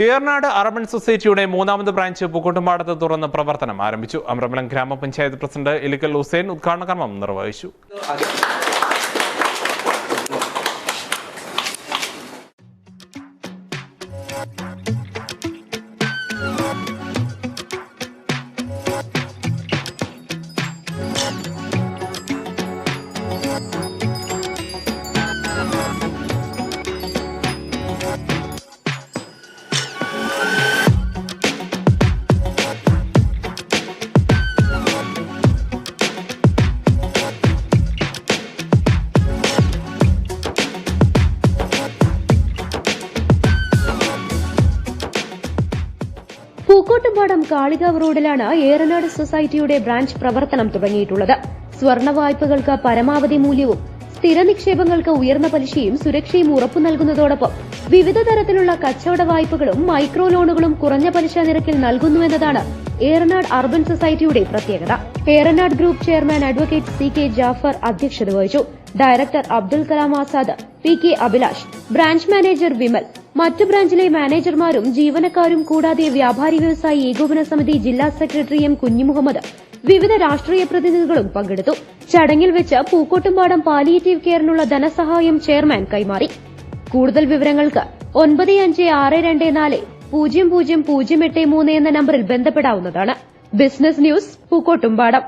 Eranad urban സൊസൈറ്റിയുടെ മൂന്നാമത് branch പൂക്കോട്ടുംപാടത്ത് തുറന്ന് പ്രവർത്തനം ആരംഭിച്ചു. അമരമ്പലം ഗ്രാമപഞ്ചായത്ത് പ്രസിഡന്റ് ഇലിക്കൽ ഹുസൈൻ ഉദ്ഘാടന കർമ്മം നിർവഹിച്ചു. പൂക്കോട്ടുംപാടം കാളികാവ് റോഡിലാണ് ഏറനാട് സൊസൈറ്റിയുടെ ബ്രാഞ്ച് പ്രവർത്തനം തുടങ്ങിയിട്ടുള്ളത്. സ്വർണ്ണ വായ്പകൾക്ക് പരമാവധി മൂല്യവും സ്ഥിര നിക്ഷേപങ്ങൾക്ക് ഉയർന്ന പലിശയും സുരക്ഷയും ഉറപ്പു നൽകുന്നതോടൊപ്പം വിവിധ തരത്തിലുള്ള കച്ചവട വായ്പകളും മൈക്രോ ലോണുകളും കുറഞ്ഞ പലിശ നിരക്കിൽ നൽകുന്നുവെന്നതാണ് ഏറനാട് അർബൻ സൊസൈറ്റിയുടെ പ്രത്യേകത. Eranad group chairman advocate CK Jafar അധ്യക്ഷത വഹിച്ചു. Director Abdul Kalam Azad, PK Abhilash, branch manager Vimal, മറ്റു ബ്രാഞ്ചിലെ മാനേജർമാരും ജീവനക്കാരും കൂടാതെ വ്യാപാരി വ്യവസായി ഏകോപന സമിതി ജില്ലാ സെക്രട്ടറി M കുഞ്ഞിമുഹമ്മദ്, വിവിധ രാഷ്ട്രീയ പ്രതിനിധികളും പങ്കെടുത്തു. ചടങ്ങിൽ വെച്ച് പൂക്കോട്ടുംപാടം പാലിയേറ്റീവ് കെയറിനുള്ള ധനസഹായം ചെയർമാൻ കൈമാറി. കൂടുതൽ വിവരങ്ങൾക്ക് 9562400083 എന്ന നമ്പറിൽ ബന്ധപ്പെടാവുന്നതാണ്. Business news Pookkottumpadam.